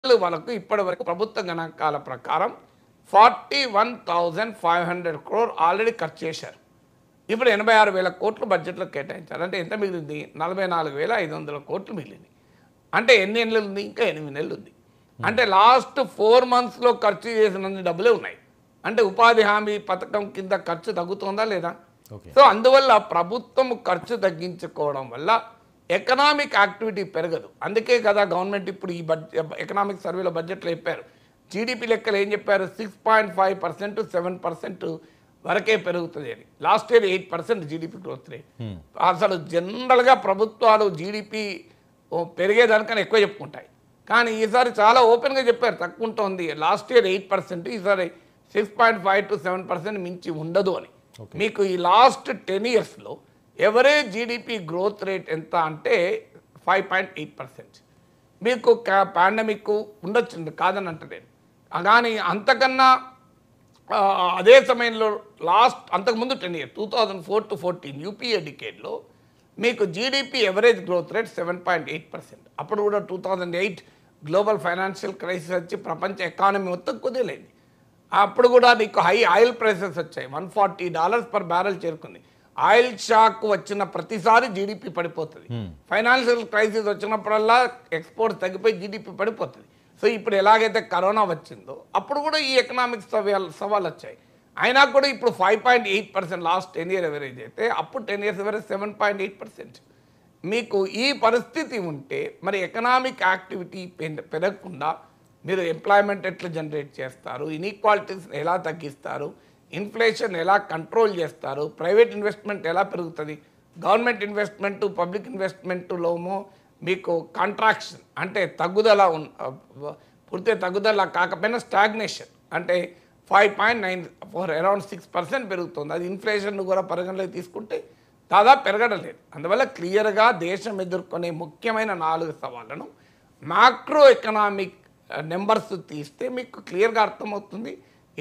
వాళ్ళకు ఇప్పటివరకు ప్రభుత్వ గణాంకాల ప్రకారం 41,500 crore ఆల్రెడీ ఖర్చు చేశారు. ఇప్పుడు 86,000 కోట్లు బడ్జెట్లో కేటాయించారు. అంటే ఎంత మిగిలింది? 44,500 కోట్లు మిగిలింది. అంటే ఎన్ని నెలలు ఉంది? ఇంకా 8 నెలలు ఉంది. అంటే లాస్ట్ 4 monthsలో ఖర్చు చేసినన్ని డబ్బులే ఉన్నాయి. అంటే ఉపాధి హామీ పథకం కింద ఖర్చు తగ్గుతుందా లేదా? సో అందువల్ల ప్రభుత్వం ఖర్చు తగ్గించుకోవడం వల్ల ఎకనామిక్ యాక్టివిటీ పెరగదు. అందుకే కదా గవర్నమెంట్ ఇప్పుడు ఈ ఎకనామిక్ సర్వేలో బడ్జెట్లో చెప్పారు. జీడిపి లెక్కలు ఏం చెప్పారు? 6.5% to 7% వరకే పెరుగుతుంది అని. Last year 8% GDP growth rate. అసలు జనరల్గా ప్రభుత్వాలు జీడిపి పెరిగేదానికన్నా ఎక్కువ చెప్పుకుంటాయి. కానీ ఈసారి చాలా ఓపెన్గా చెప్పారు తక్కువ ఉంటుంది. లాస్ట్ ఇయర్ 8%, ఈసారి 6.5 to 7% మించి ఉండదు అని. మీకు ఈ లాస్ట్ 10 yearsలో ఎవరేజ్ జీడిపి గ్రోత్ రేట్ ఎంత అంటే 5.8%. మీకు పాండమిక్ ఉండొచ్చు, కాదని అంటలేదు. కానీ అంతకన్నా అదే సమయంలో అంతకుముందు 10 years 2004 to 14 యూపీఏ డికేడ్లో మీకు జీడిపి ఎవరేజ్ గ్రోత్ రేట్ 7.8%. అప్పుడు కూడా 2008 గ్లోబల్ ఫైనాన్షియల్ క్రైసిస్ వచ్చి ప్రపంచ ఎకానమీ మొత్తం కుదేలైంది. అప్పుడు కూడా నీకు హై ఆయిల్ ప్రైసెస్ వచ్చాయి. $140 per barrel చేరుకుంది. ఆయిల్ షాక్ వచ్చిన ప్రతిసారి జీడిపి పడిపోతుంది. ఫైనాన్షియల్ క్రైసిస్ వచ్చినప్పుడల్లా ఎక్స్పోర్ట్స్ తగ్గిపోయి జీడిపి పడిపోతుంది. సో ఇప్పుడు ఎలాగైతే కరోనా వచ్చిందో అప్పుడు కూడా ఈ ఎకనామిక్ సవాళ్ళు వచ్చాయి. అయినా కూడా ఇప్పుడు 5.8% లాస్ట్ 10 year ఎవరేజ్ అయితే అప్పుడు 10 years ఎవరేజ్ 7.8%. మీకు ఈ పరిస్థితి ఉంటే మరి ఎకనామిక్ యాక్టివిటీ పెరగకుండా మీరు ఎంప్లాయ్మెంట్ ఎట్లా జనరేట్ చేస్తారు, ఇన్ఈక్వాలిటీస్ ఎలా తగ్గిస్తారు, ఇన్ఫ్లేషన్ ఎలా కంట్రోల్ చేస్తారు, ప్రైవేట్ ఇన్వెస్ట్మెంట్ ఎలా పెరుగుతుంది, గవర్నమెంట్ ఇన్వెస్ట్మెంట్ పబ్లిక్ ఇన్వెస్ట్మెంట్లోమో మీకు కాంట్రాక్షన్ అంటే తగ్గుదల పూర్తి తగ్గుదల కాకపోయినా స్టాగ్నేషన్ అంటే 5.9 అరౌండ్ 6% పెరుగుతుంది. అది ఇన్ఫ్లేషన్ కూడా పరిగణలోకి తీసుకుంటే దాదాపు పెరగడం లేదు. అందువల్ల క్లియర్గా దేశం ఎదుర్కొనే ముఖ్యమైన 4 సవాళ్ళను మ్యాక్రో ఎకనామిక్ నెంబర్స్ తీస్తే మీకు క్లియర్గా అర్థమవుతుంది.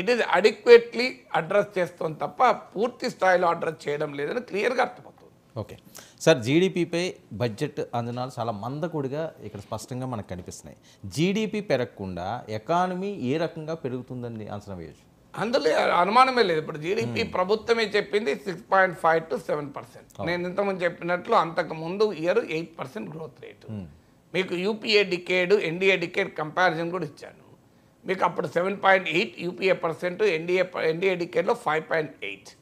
ఇట్ ఈస్ అడిక్వేట్లీ అడ్రస్ చేస్తుంది తప్ప పూర్తి స్థాయిలో అడ్రస్ చేయడం లేదని క్లియర్గా అర్థమవుతుంది. ఓకే సార్, జీడిపిపై బడ్జెట్ అంచనాలు చాలా మందకొడిగా ఇక్కడ స్పష్టంగా మనకు కనిపిస్తున్నాయి. జీడిపి పెరగకుండా ఎకానమీ ఏ రకంగా పెరుగుతుందని అంచనా వేయచ్చు? అందులో అనుమానమే లేదు. ఇప్పుడు జీడిపి ప్రభుత్వమే చెప్పింది 6.5 to 7%. నేను ఇంతకుముందు చెప్పినట్లు అంతకుముందు ఇయర్ 8% గ్రోత్ రేటు. మీకు UPA decade NDA decade comparison కూడా ఇచ్చాను. మీకు అప్పుడు 7.8 యూపీఏ పర్సెంట్, ఎన్డీఏ డికేడ్లో 5.8.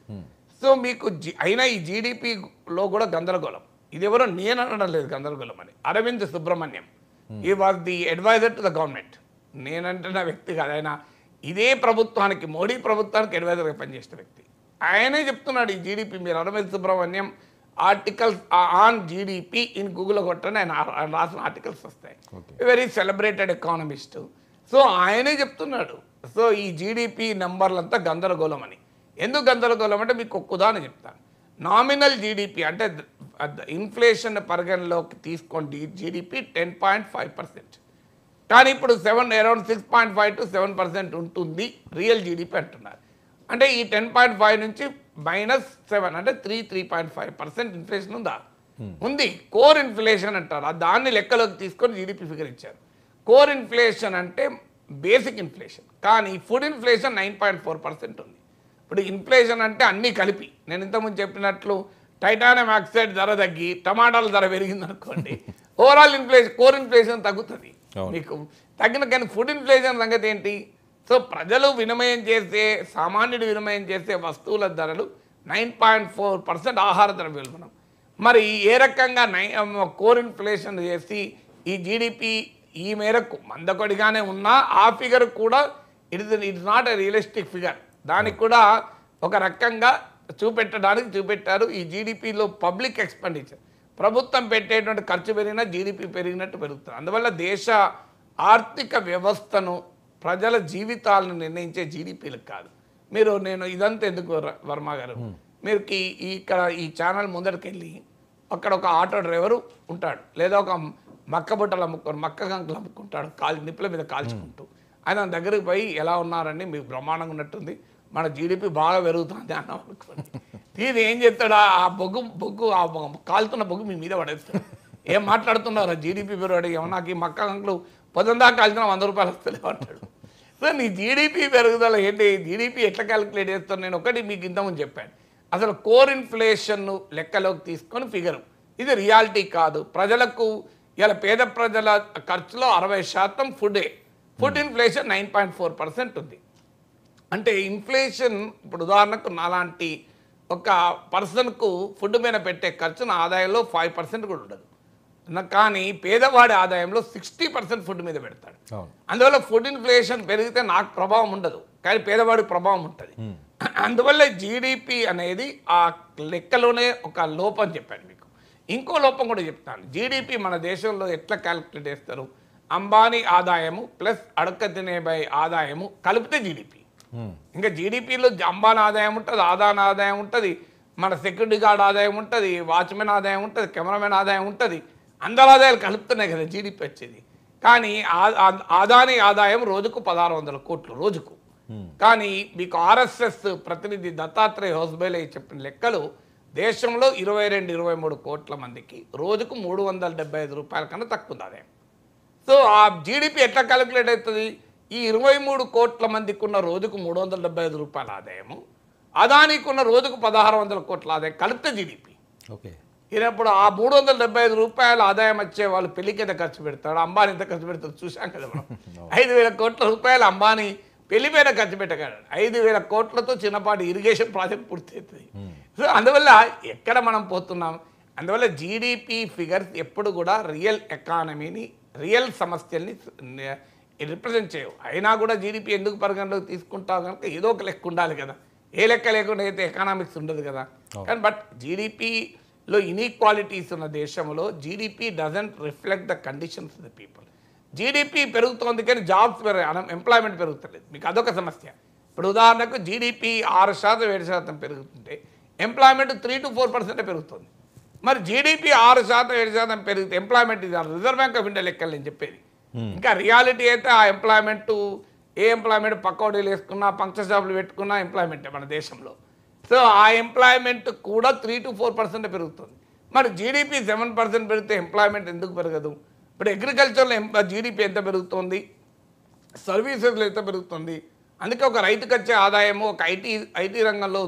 సో మీకు అయినా ఈ జీడిపిలో కూడా గందరగోళం. ఇది ఎవరో నేను అనడం లేదు గందరగోళం అని. Arvind Subramaniam he was the advisor to the government. నేనంటున్న వ్యక్తి కాదు, ఆయన ఇదే ప్రభుత్వానికి మోడీ ప్రభుత్వానికి అడ్వైజర్గా పనిచేసిన వ్యక్తి. ఆయనే చెప్తున్నాడు ఈ జీడిపి. మీరు Arvind Subramanian articles on GDP in గూగుల్లో కొట్టని ఆయన రాసిన ఆర్టికల్స్ వస్తాయి. Very celebrated economist. సో ఆయనే చెప్తున్నాడు. సో ఈ జీడిపి నెంబర్లంతా గందరగోళం అని. ఎందుకు గందరగోళం అంటే మీకు ఒక్క ఉదాహరణ చెప్తాను. నామినల్ జీడిపి అంటే ఇన్ఫ్లేషన్ పరిగణలోకి తీసుకోండి జీడిపి 10.5%. కానీ ఇప్పుడు అరౌండ్ 6.5 to 7% ఉంటుంది రియల్ జీడిపి అంటున్నారు. అంటే ఈ 10.5 నుంచి -7 అంటే 3.5% ఇన్ఫ్లేషన్ ఉందా? ఉంది. కోర్ ఇన్ఫ్లేషన్ అంటారు. దాన్ని లెక్కలోకి తీసుకొని జీడిపి ఫిగర్ ఇచ్చారు. కోర్ ఇన్ఫ్లేషన్ అంటే బేసిక్ ఇన్ఫ్లేషన్. కానీ ఫుడ్ ఇన్ఫ్లేషన్ 9.4% ఉంది. ఇప్పుడు ఇన్ఫ్లేషన్ అంటే అన్నీ కలిపి నేను ఇంతకుముందు చెప్పినట్లు టైటానియం ఆక్సైడ్ ధర తగ్గి టమాటాల ధర పెరిగింది అనుకోండి, ఓవరాల్ ఇన్ఫ్లేషన్ కోర్ ఇన్ఫ్లేషన్ తగ్గుతుంది. మీకు తగ్గిన కానీ ఫుడ్ ఇన్ఫ్లేషన్ సంగతి ఏంటి? సో ప్రజలు వినిమయం చేసే సామాన్యుడు వినిమయం చేసే వస్తువుల ధరలు 9.4% ఆహార ద్రవ్యోల్బణం. మరి ఏ రకంగా కోర్ ఇన్ఫ్లేషన్ చేసి ఈ జీడిపి ఈ మేరకు మందకొడిగానే ఉన్నా ఆ ఫిగర్ కూడా it's not a realistic figure. దానికి కూడా ఒక రకంగా చూపెట్టారు. ఈ జీడిపిలో పబ్లిక్ ఎక్స్పెండిచర్ ప్రభుత్వం పెట్టేటువంటి ఖర్చు పెరిగినా జీడిపి పెరిగినట్టు పెరుగుతుంది. అందువల్ల దేశ ఆర్థిక వ్యవస్థను ప్రజల జీవితాలను నిర్ణయించే జీడిపీలకు కాదు. నేను ఇదంతా ఎందుకు వర్మ గారు, మీరు ఇక్కడ ఈ ఛానల్ ముందరికి వెళ్ళి అక్కడ ఒక ఆటో డ్రైవరు ఉంటాడు, లేదా ఒక మక్క బుట్టలు మక్క కంకులు అమ్ముకుంటాడు, నిప్పుల మీద కాల్చుకుంటూ. ఆయన దగ్గరికి పోయి ఎలా ఉన్నారండి, మీకు బ్రహ్మాండంగా ఉన్నట్టుంది, మన జీడిపి బాగా పెరుగుతుంది అన్నాం అనుకోండి. ఇది ఏం చేస్తాడు? ఆ బొగ్గు ఆ కాలుతున్న బొగ్గు మీ మీద పడేస్తాడు. ఏం మాట్లాడుతున్నారు? జీడిపి పెరగడు ఏమో, నాకు ఈ మక్క కంకులు పొద్దున్న కలిసిన 100 రూపాయలు వస్తలేవు అంటాడు. సో నీ జీడిపి పెరుగుదల ఏంటి, జీడిపి ఎట్లా క్యాలిక్యులేట్ చేస్తాను? నేను ఒకటి మీకు ఇంతకుముందు చెప్పాను, అసలు కోర్ ఇన్ఫ్లేషన్ను లెక్కలోకి తీసుకొని ఫిగరు, ఇది రియాలిటీ కాదు. ప్రజలకు ఇలా పేద ప్రజల ఖర్చులో 60% ఫుడే. ఫుడ్ ఇన్ఫ్లేషన్ 9.4% ఉంది. అంటే ఇన్ఫ్లేషన్ ఇప్పుడు ఉదాహరణకు నాలాంటి ఒక పర్సన్కు ఫుడ్ మీద పెట్టే ఖర్చు నా ఆదాయంలో 5% కూడా ఉండదు. కానీ పేదవాడి ఆదాయంలో 60% ఫుడ్ మీద పెడతాడు. అందువల్ల ఫుడ్ ఇన్ఫ్లేషన్ పెరిగితే నాకు ప్రభావం ఉండదు, కానీ పేదవాడికి ప్రభావం ఉంటుంది. అందువల్ల జీడిపి అనేది ఆ లెక్కలోనే ఒక లోపం చెప్పాను మీకు. ఇంకో లోపం కూడా చెప్తాను. జీడిపి మన దేశంలో ఎట్లా క్యాలిక్యులేట్ చేస్తారు? అంబానీ ఆదాయము ప్లస్ అడక్క తినేబాయి ఆదాయము కలిపితే జీడిపి. ఇంకా జీడిపిలో అంబానీ ఆదాయం ఉంటుంది, ఆదాని ఆదాయం ఉంటుంది, మన సెక్యూరిటీ గార్డ్ ఆదాయం ఉంటుంది, వాచ్మెన్ ఆదాయం ఉంటుంది, కెమెరామెన్ ఆదాయం ఉంటుంది. అందరి ఆదాయాలు కలుపుతున్నాయి కదా జీడిపి వచ్చేది. కానీ ఆదాని ఆదాయం రోజుకు 1600 కోట్లు రోజుకు. కానీ మీకు ఆర్ఎస్ఎస్ ప్రతినిధి దత్తాత్రేయ హోస్బేలే చెప్పిన లెక్కలు దేశంలో 22-23 కోట్ల మందికి రోజుకు 375 రూపాయల కన్నా తక్కువ ఉంది ఆదాయం. సో ఆ జీడిపి ఎట్లా క్యాలిక్యులేట్ అవుతుంది? ఈ 23 కోట్ల మందికి ఉన్న రోజుకు 375 రూపాయల ఆదాయము, అదానికి ఉన్న రోజుకు 1600 కోట్ల ఆదాయం కలిపితే జీడిపి. ఓకే, ఈయనప్పుడు ఆ 375 రూపాయల ఆదాయం వచ్చే వాళ్ళు పెళ్లికి ఎంత ఖర్చు పెడతాడు, అంబానీ ఎంత ఖర్చు పెడతాడు చూసాం కదా మనం. 5000 కోట్ల రూపాయలు అంబానీ పెళ్లి మీద ఖర్చు పెట్టగలడు. 5000 కోట్లతో చిన్నపాటి ఇరిగేషన్ ప్రాజెక్ట్ పూర్తి అవుతుంది. సో అందువల్ల ఎక్కడ మనం పోతున్నాం? అందువల్ల జీడిపి ఫిగర్స్ ఎప్పుడు కూడా రియల్ ఎకానమీని, రియల్ సమస్యల్ని రిప్రజెంట్ చేయవు. అయినా కూడా జీడిపి ఎందుకు పరిగణలోకి తీసుకుంటావు కనుక ఏదో ఒక లెక్క ఉండాలి కదా. ఏ లెక్క లేకుండా అయితే ఎకనామిక్స్ ఉండదు కదా. కానీ బట్ జీడిపిలో ఇన్ఈక్వాలిటీస్ ఉన్న దేశంలో GDP doesn't reflect the conditions of the people. GDP పెరుగుతోంది కానీ జాబ్స్ ఎంప్లాయ్మెంట్ పెరుగుతలేదు. మీకు అదొక సమస్య. ఇప్పుడు ఉదాహరణకు జీడిపి 6% 7% పెరుగుతుంటే ఎంప్లాయ్మెంట్ 3 to 4% పెరుగుతుంది. మరి జీడిపి 6% 7% పెరిగితే ఎంప్లాయ్మెంట్ ఇది రిజర్వ్ బ్యాంక్ ఆఫ్ ఇండియా లెక్కలు నేను చెప్పేది. ఇంకా రియాలిటీ అయితే ఆ ఎంప్లాయ్మెంట్ ఏ ఎంప్లాయ్మెంట్ పకోడీలు వేసుకున్నా, పంక్చర్ షాపులు పెట్టుకున్నా ఎంప్లాయ్మెంటే మన దేశంలో. సో ఆ ఎంప్లాయ్మెంట్ కూడా 3 to 4% పెరుగుతుంది. మరి జీడిపి 7% పెరిగితే ఎంప్లాయ్మెంట్ ఎందుకు పెరగదు? ఇప్పుడు అగ్రికల్చర్లో జీడిపి ఎంత పెరుగుతుంది, సర్వీసెస్లో ఎంత పెరుగుతుంది? అందుకే ఒక రైతుకు వచ్చే ఆదాయము ఒక ఐటీ రంగంలో